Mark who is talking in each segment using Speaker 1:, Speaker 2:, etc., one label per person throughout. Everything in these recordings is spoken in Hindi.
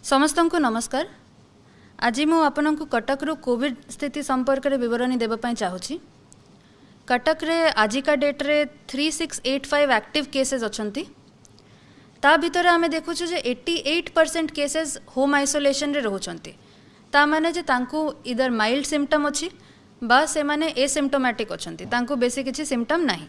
Speaker 1: समस्तंकु नमस्कार। आज मु आपनंकु कटक रो कोविड स्थिति संपर्क रे विवरणी देबा पई चाहूची। कटक रे आजिका डेट रे 3685 एक्टिव केसेस अछंती। ता भितर आमे देखुछु जे 88% केसेस होम आइसोलेशन रे रहउछंती। ता माने जे तांकु इधर माइल्ड सिम्पटम अछि बा से माने एसिम्प्टोमेटिक अछंती, तांकु बेसी किछि सिम्पटम नाही।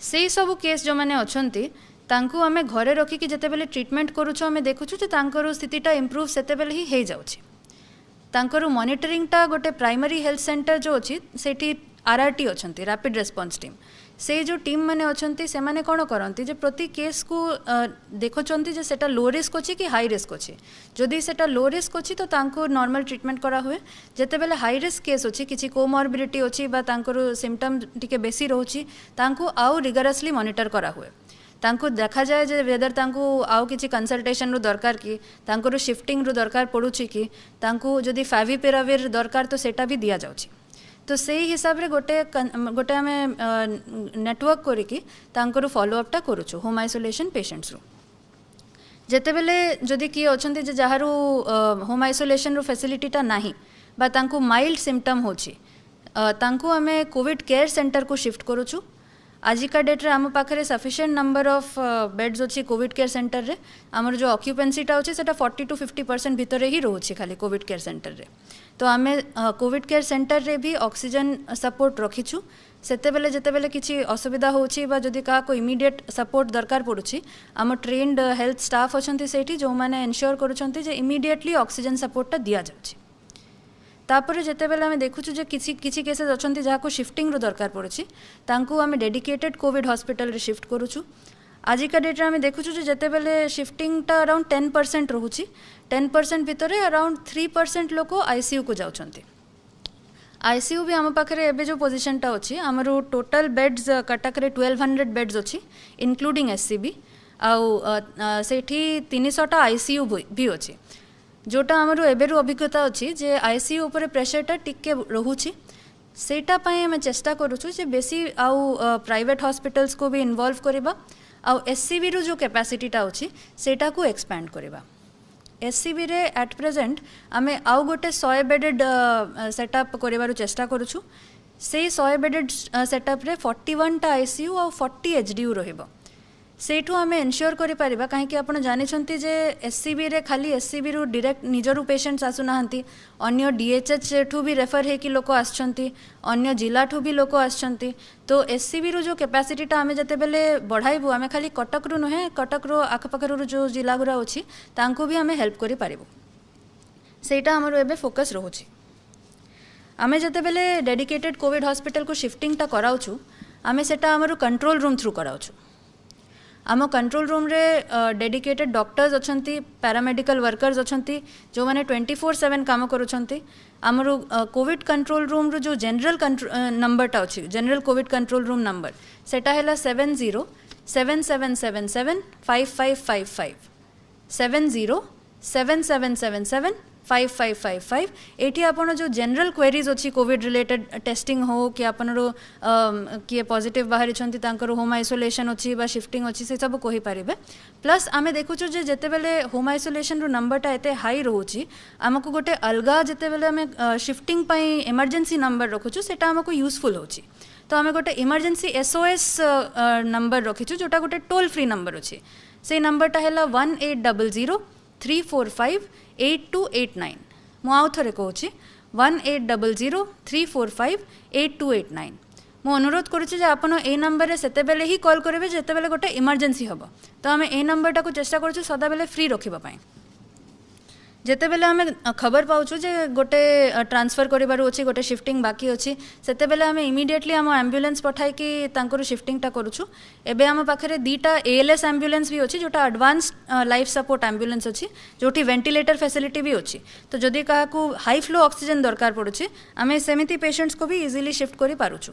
Speaker 1: सेई सब केस जो माने अछंती तांकु आमे घरे रखी कि जते बेले ट्रीटमेंट करूछु आमे देखुछु जे तांकर स्थितिटा इम्प्रूव सेते बेले ही हे जाउछि। तांकर मॉनिटरिंग टा गोटे प्राइमरी हेल्थ सेंटर जो अछि सेठी आरआरटी अछंती, रैपिड रेस्पॉन्स टीम। से जो टीम माने अछंती से माने कोन करंती जे प्रति केस को देखोचंती जे सेटा लो रिस्क अछि कि हाई रिस्क अछि। जदि सेटा लो रिस्क अछि तो तांको नॉर्मल ट्रीटमेंट करा हुए। जते बेले हाई रिस्क केस अछि, किछि कोमॉर्बिडिटी अछि बा तांकर सिम्पटम टिके बेसी रहउछि, तांको आउ रिगरसली मॉनिटर करा हुए। तांको देखा जाए जे वेदर तांको आउ किछि कंसल्टेशन रो दरकार कि तांको शिफ्टिंग रो दरकार पड़ुछि कि तांको जदि फाविपिराविर दरकार तो सेटा भी दिया जाउछि। तो से हिसाब रे गोटे आमे नेटवर्क करिकी तांको फॉलो अप टा करूछु होम आइसोलेशन पेशेंट्स रो। जेते बेले जदि कि अछंती जे जहारू होम आइसोलेशन रो फैसिलिटी टा नाही बा तांको माइल्ड सिम्पटम होछि, तांको आमे कोविड केयर सेंटर को शिफ्ट करूछु। आजिका डेट रे आम पाखरे सफिशिएंट नंबर ऑफ बेड्स अच्छी कोविड केयर सेंटर रे। आमर जो ऑक्यूपेंसीटा अच्छे सेटा 40 to 50% भितर ही रोचे खाली कोविड केयर सेंटर रे। तो आमे कोविड केयर सेंटर रे भी ऑक्सीजन सपोर्ट रखीछु। सेते बेले जेते बेले किछि असुविधा होछि बा जदि का को इमीडिएट सपोर्ट दरकार पड़ुछि, आम ट्रेन्ड हेल्थ स्टाफ अछंती सेठी जो माने एन्श्योर करूछंती जे इमीडिएटली ऑक्सीजन सपोर्ट टा दिया जाउछि। तापर जेते बेले आमे देखुछु जे किछि केसेस अछंती जाको शिफ्टिंग रो दरकार पड़ुछि, तांको आमे डेडिकेटेड कोविड हॉस्पिटल रे शिफ्ट करूछु। आजिका डेट रे आमे देखुछु जे जेते बेले शिफ्टिंग टा अराउंड 10% रहउछि, 10% भितरे अराउंड 3% लोक आईसीयू को जाउछंती। आईसीयू भी आम पाखरे एबे जो पोजीशन टा अछि, हमरो टोटल बेड्स कटक रे 1200 बेड्स अछि इंक्लूडिंग एससीबी। आउ सेठी 300 टा आईसीयू भी अछि। जोटा आमर एबेरु अभिज्ञता अच्छी जे आईसीयू उपरे प्रेशरटा टिके रहुछि। सेटा पई हम चेष्टा करूछु जे बेसी आउ प्राइवेट हॉस्पिटल्स को भी इन्वॉल्व करिबा। आउ एससीबी रो जो कैपेसिटीटा अछि सेटा को एक्सपैंड करिबा। एससीबी रे एट प्रेजेंट आमे आउ गोटे 100 बेडेड सेटअप करिबार चेष्टा करूछु। से 100 बेडेड सेटअप रे 41 टा आईसीयू आउ 40 एचडीयू रहिबो। सेठू आमे एन्श्योर करि परिबा काहे कि आपण जानि छंती जे एससीबी रे खाली एससीबी रो डायरेक्ट निजरु पेशेंट्स आसु नाहंती, अन्य डीएचएच ठू भी रेफर हे कि लोक आछंती, अन्य जिला ठू भी लोक आछंती। तो एससीबी रो जो कैपेसिटीटा आमे जते बेले बढ़ाइबु, आमे खाली कटक रो नहे, कटक रो आखपाखर रो जो जिला गुरा अछि तांको भी आमे हेल्प करि पारिबु। सेटा हमरो एबे फोकस रहउछि। आमे जते बेले डेडिकेटेड कोविड हॉस्पिटल को शिफ्टिंग टा कराउछु, आमे सेटा हमरो कंट्रोल रूम थ्रू कराउछु। आम कंट्रोल रूम रे डेडिकेटेड डॉक्टर्स अछंती, पैरामेडिकल वर्कर्स अछंती जो माने 24/7 काम करूछंती। आमरो कोविड कंट्रोल रूम रो जो जनरल नंबर टा अछि, general Covid control room number सेटा हैला 7077775555 7077775555। एठी आपण जो जनरल क्वेरीज अछि कोविड रिलेटेड टेस्टिंग हो कि आपनरो किए पॉजिटिव बाहरी छंती तांकर होम आइसोलेशन अछि बा शिफ्टिंग अछि से सब कहि पारिबे। प्लस आमे देखुछु जे जेते बेले होम आइसोलेशन रो नंबरटा एते हाई रहउछि, हमको गोटे अलगा जेते बेले आमे शिफ्टिंग पई इमरजेंसी नंबर रखुछु सेटा हमको यूजफुल होछि। तो आमे गोटे इमरजेंसी एसओएस नंबर रखिछु जोटा गोटे टोल फ्री नंबर अछि। से नंबरटा हैला 1800-345-8289। मु आउ थरे कहूछि 1800-345-8289। मु अनुरोध करुछि जे आपण ए नंबर रे सेते बेले ही कॉल करिवे जेते बेले गोटे इमरजेंसी हबो। तो आमे ए नंबरटा को चेष्टा करूछु सदा बेले फ्री रखिबा पई। जेते बेले आमे खबर पाउछु जे गोटे ट्रांसफर करिबार अछि, गोटे शिफ्टिंग बाकी अछि, सेते बेले आमे इमीडिएटली हम एम्बुलेंस पठाई कि तांकर शिफ्टिंग टा करूछु। एबे हम पाखरे दीटा एएलएस एम्बुलेंस भी अछि जोटा एडवांस लाइफ सपोर्ट एम्बुलेंस अछि, जोटी वेंटिलेटर फैसिलिटी भी अछि। तो जदि काहाकू हाई फ्लो ऑक्सीजन दरकार पड़ुछि, आमे सेमिति पेशेंट्स को भी इजीली शिफ्ट करि पारुछु।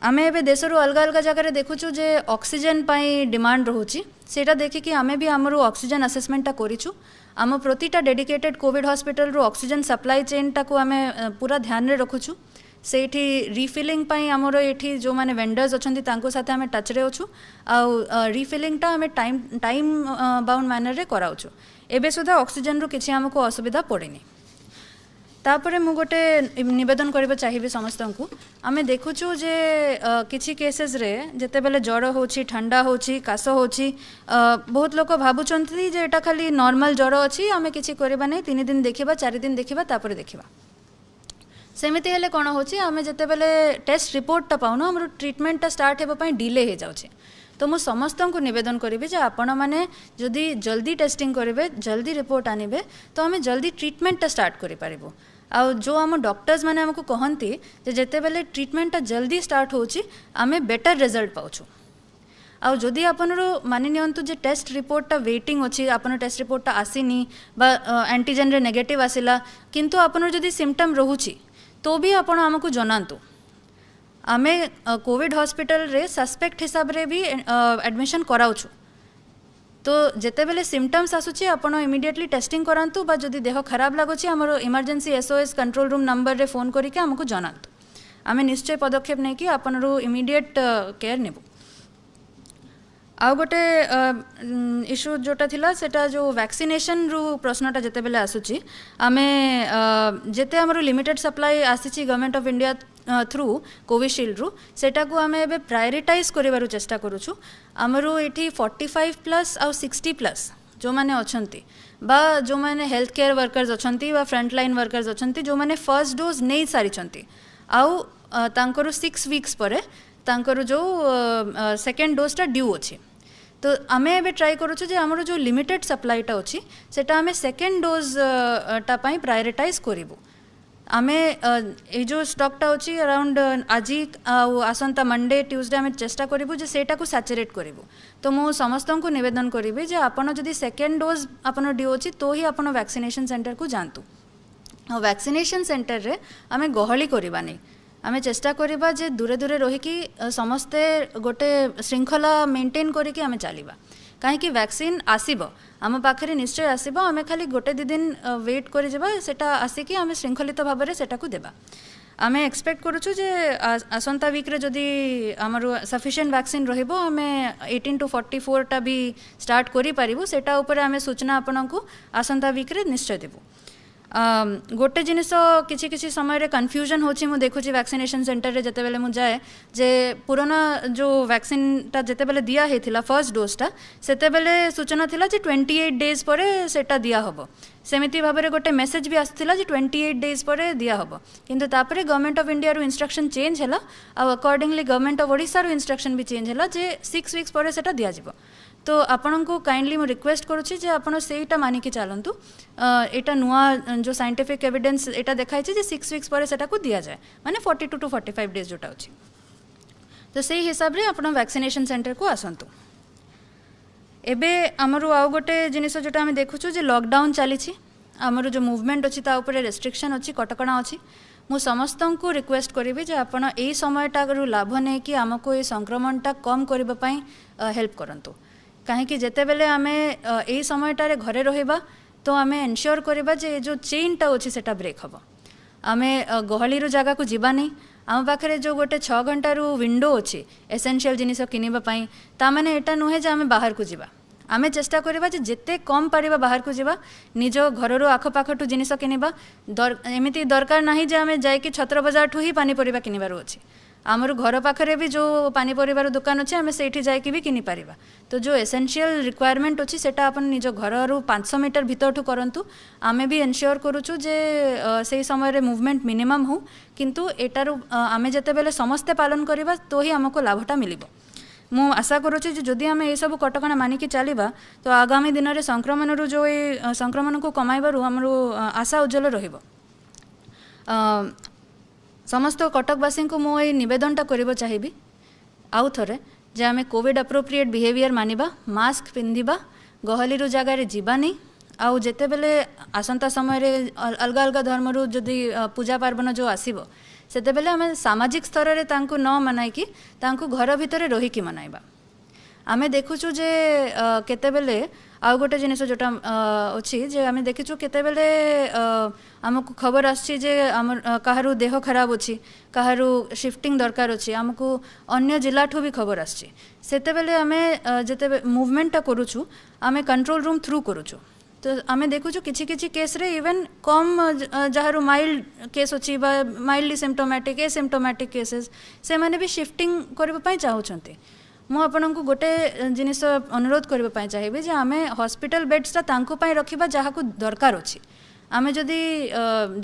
Speaker 1: आमे एबे देशरो अलगा अलगा जगह रे देखुछु जे ऑक्सीजन पाई डिमांड रहउछि। सेटा देखि कि आमे भी हमरो ऑक्सीजन असेसमेंट टा करिछु। आम प्रतिटा डेडिकेटेड कोविड हॉस्पिटल रो ऑक्सीजन सप्लाई चेन टा को आमे पूरा ध्यान रे रखुछु। सेठी रिफिलिंग आमर ये जो मैंने वेंडर्स अच्छे साथ आम टचरे अच्छु रिफिलिंगटा आम टाइम बाउंड मैनर रे कराऊँ एबे सुधा ऑक्सीजन रू किसी आमको असुविधा पड़ेनी। तापर मु गोटे निवेदन करबा चाहिए समस्त को आम देखुचु जे किसी केसेस रे जेते बेले ज्वर होची ठंडा होची काश होची बहुत लोग भावुंट जे एटा खाली नॉर्मल ज्वर अच्छी आम किसी करबा नहीं 3 दिन देखा 4 दिन देखा तापर देखा सेमिति हेले कौन होची आम जेते बेले टेस्ट रिपोर्टटा पाउन आम ट्रिटमेंटटा स्टार्ट होगा डिले हो जाउछे। तो मु समस्त को निवेदन करी जे आपण मैंने जदि जल्दी टेस्टिंग करेंगे जल्दी रिपोर्ट आनिबे तो आम जल्दी ट्रिटमेंटटा स्टार्ट करें। आउ जो आम डॉक्टर्स मैंने आमको कहती जेते बेले ट्रिटमेंटटा जल्दी स्टार्ट होची आमे बेटर रिजल्ट पाउछु। आउ जदि आपन मानि नियंतु जे टेस्ट रिपोर्टटा वेटिंग अच्छी आपन टेस्ट रिपोर्टटा आसीनी बा एंटीजन रे नेगेटिव आसिला किंतु आपन जदि सिम्पटम रहुची तो भी आपण आमको जनातु आमे कोविड हॉस्पिटल रे सस्पेक्ट हिसाब रे भी एडमिशन कराउछु। तो जेते बेले सिम्पटम्स आसुची आपण इमिडिएटली टेस्टिंग करांतु बा जदि देह खराब लागुची हमर emergency SOS control room number रे फोन करके हमको जनातु आमे निश्चय पदक्षेप नहीं कि आपण इमिडिएट केयर नेबु। आउ गोटे इश्यू जोटा थिला सेटा जो वैक्सीनेशन रू प्रश्नटा जेते बेले आसुची आमे जेते हमर लिमिटेड सप्लाई आसीची Government of India through Covishield रू सेटा को आमे एबे प्रायोरिटाइज करिवारु चेष्टा करूछु। हमरो एठी 45+ आउ 60+ जो माने अछंती बा जो माने हेल्थ केयर वर्कर्स अछंती बा फ्रंट लाइन वर्कर्स अछंती जो माने फर्स्ट डोज नहीं सारी छंती आउ तांकरो 6 वीक्स परे तांकरो जो सेकेंड डोजटा ड्यू अछि। तो आमे एबे ट्राई करूछु जे हमरो जो लिमिटेड सप्लाईटा अछि सेटा आमे सेकेंड डोज टा पई प्रायोरिटाइज करिवु। आमे ए जो स्टॉकटा अछि अराउंड आजी आसंता मंडे ट्यूसडे आमे चेष्टा करिवु जे सेटा को सैचुरेट करिवु। तो मु समस्त को निवेदन करिवि जे आपण जदि सेकेंड डोज आपण ड्यू अछि तो ही आपण वैक्सीनेशन सेंटर को जानतु। वैक्सीनेशन सेंटर रे आमे गहली करिबा नै आमे चेष्टा करिबा जे दूरे दूरे रहिकी समस्ते गोटे श्रृंखला मेंटेन करिकी आमे चलिबा कहीं वैक्सीन आसीबो आम पाखे निश्चय आसीबो आमे खाली गोटे 2 दिन वेट करि जेबा सेटा आसिकी आमे श्रृंखलित भाव में सेटा को देबा। आमे एक्सपेक्ट करूछु जे आसंता वीक रे जदि हमर सफिशिएंट वैक्सीन रहिबो आमे 18 to 44 टा भी स्टार्ट करि पारिबो सेटा ऊपर आमे सूचना आपनकु आसंता वीक रे निश्चय देबो। गोटे जिनिस किसी समय कन्फ्यूजन होची मु देखुची वैक्सीनेशन सेंटर रे जते बेले मु जाए जे पुराना जो वैक्सीनटा जते बेले दिया हेथिला फर्स्ट डोजटा सेते बेले सूचना थिला जे 28 डेज परे सेटा दिया हबो सेमिति भाबरे गोटे मेसेज भी आस्थिला जे 28 डेज परे दिया हबो किंतु तापरे गवर्नमेंट ऑफ इंडिया रो इंस्ट्रक्शन चेंज हैला आ अकॉर्डिंगली गवर्नमेंट ऑफ ओडिसा रो इंस्ट्रक्शन भी चेंज हैला जे 6 वीक्स परे सेटा दिया जिवो। तो आपण को काइंडली मु रिक्वेस्ट करूची जे आपण सेटा मानि के चलंतु एटा नुआ जो साइंटिफिक एविडेंस एटा देखाई जे 6 वीक्स परे सेटा को दिया जाए माने 42 to 45 डेज जोटा अछि। तो सेही हिसाब रे आपण वैक्सीनेशन सेंटर को आसंतु। एबे हमरो आउ गोटे जिनिस जोटा हम देखुछु जे लॉकडाउन चली हमरो जो मूवमेंट अछि ता ऊपर रेस्ट्रिक्शन अछि कटकणा अछि मु समस्त को रिक्वेस्ट करिबे जे आपण एई समयटा रू लाभ नै कि हमको ए संक्रमणटा कम करबा पई हेल्प करंतु कहीं जेते बेले आमे एई समयटारे घरे रहिबा तो आमे एनश्योर करबा जे जो चेनटा अछि सेटा ब्रेक हबो आमे गहली रो जगह को जीवा नहीं आम पाखे जो गोटे 6 घंटा रू विंडो अच्छी एसेंशियल जिनिस किनिबा पई ता माने एटा नुहे जे आमे बाहर को जीवा आमे चेष्टा करबा जे जेते कम पारिबा बाहर को जीवा निज घररो आखपाखठू जिनिस किनिबा एमिति दरकार नाही जे आमे जाय कि छत्र बाजार ठू ही पानी परिबा किनिबार अछि आमर घर पाखरे भी जो पानी परिबार दुकान अच्छे आमे सेठी जायकी भी किनि पारिबा। तो जो एसेंशियल रिक्वायरमेंट अच्छी सेटा अपन निज घररू 500 मीटर भीतरठू करंतु आमे भी एनश्योर करूछु जे से समय रे मूवमेंट मिनिमम हो किंतु एटारू आमे जते बेले समस्ते पालन करिबा तो ही हमको लाभटा मिलिबो। मु आशा करूछि जे जदि आमे ए सब कटकणा मानिकी चलिबा तो आगामी दिन रे संक्रमण रू जो संक्रमण को कमाइबारू हमरो आशा उज्जवल रहिबो। समस्त कटकवासी को मु नवेदनटा करबो चाहिबी आउ थरे जे आमे कोविड अप्रोप्रिएट बिहेवियर मानिबा मास्क पिंधिबा गहली रू जगह रे जीवा नहीं आउ जेते बेले आसंता समय रे अलगा अलगा धर्म रू जदि पूजा पार्वण जो आसीबो सेते बेले आमे सामाजिक स्तर रे तांको न मनाई कि तांको घर भितरे रही कि मनाइबा। आमे देखुछु जे केते बेले आउ गोटे जिनिस जोटा अच्छी जे आम देखीचु केतेबेले आमको खबर आछि जे कहारू देह खराब अच्छी कहारू शिफ्टिंग दरकार अच्छी आमको अन्य जिला ठू भी खबर आछि सेतेबेले आमे जेते मूवमेंटा करूछु आमे कंट्रोल रूम थ्रू करूछु तो आमे देखुछु किछि किछि केस रे इवन कम जहारू माइल्ड केस अच्छी माइल्डली सिम्टोमेटिक एसिम्टोमेटिक केसेस से माने भी शिफ्टिंग करबा पई चाहउछंती मु आपनकु गोटे जिनिस अनुरोध करबा पई चाहिबे जे आमे हॉस्पिटल बेड्स ता तांको पई रखिबा जहाकू दरकार अछि आमे जदि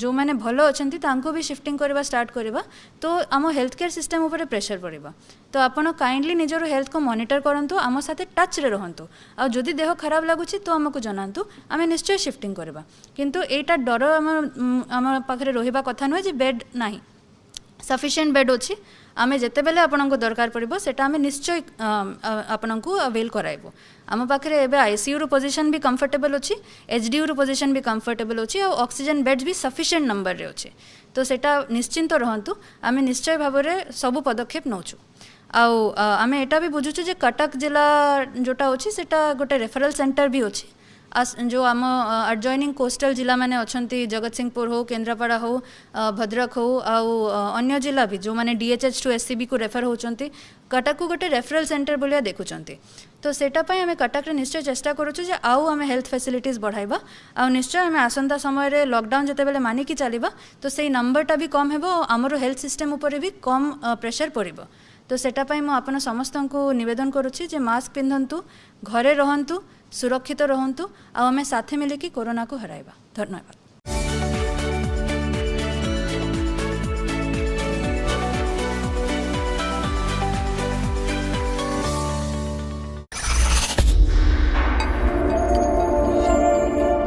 Speaker 1: जो माने भलो अछंती तांको भी शिफ्टिंग करबा स्टार्ट करबा तो आम हेल्थ केयर सिस्टम ऊपर प्रेशर पड़िबा तो आपण काइंडली निजर हेल्थ को मॉनिटर करंतु आम साथे टच रे रहंतु आ जदि देह खराब लागुछि तो हमको जनांतु आमे निश्चय शिफ्टिंग करबा किंतु एटा डर आम पाखरे रहिबा कथा न जे बेड नाही सफिशिएंट बेड अछि आमे जेते बेले आपनको दरकार पड़िबो सेटा आमे निश्चय आपनको अवेल कराइबो आम पाखरे एबे आईसीयू रो पोजीशन भी कंफर्टेबल अछि एचडीयू रो पोजीशन भी कंफर्टेबल अछि और ऑक्सीजन बेड्स भी सफिशिएंट नंबर रे अछि तो सेटा निश्चिंत रहंतु आमे निश्चय भाबरे सब पदक्षेप नौछु आउ आमे एटा भी बुझुछु जे कटक जिला जोटा अछि सेटा गोटे रेफरल सेंटर भी अछि जो आम एडजॉइनिंग कोस्टल जिला माने अछंती जगतसिंहपुर हो केन्द्रापड़ा हो भद्रक हो आउ अन्य जिला भी जो माने डीएचएच टू एससीबी को रेफर होचंती कटक को गोटे रेफरल सेंटर बोलिया देखुचंती तो सेटा पई आमे कटक रे निश्चय चेष्टा करूछु जे आउ आमे हेल्थ फैसिलिटीज बढ़ाइबा आउ निश्चय आमे आसंता समय रे लॉकडाउन जते बेले मानी की चलीबा तो सेही नंबरटा भी कम हेबो हमरो हेल्थ सिस्टम ऊपर भी कम प्रेशर पड़िबो तो सेटा पई म आपन समस्त को निवेदन करूछि जे मास्क पिंधंतु घरे रहंतु सुरक्षित रहंतु आ आमे साथे मिले कि कोरोना को हराइबा धन्यवाद।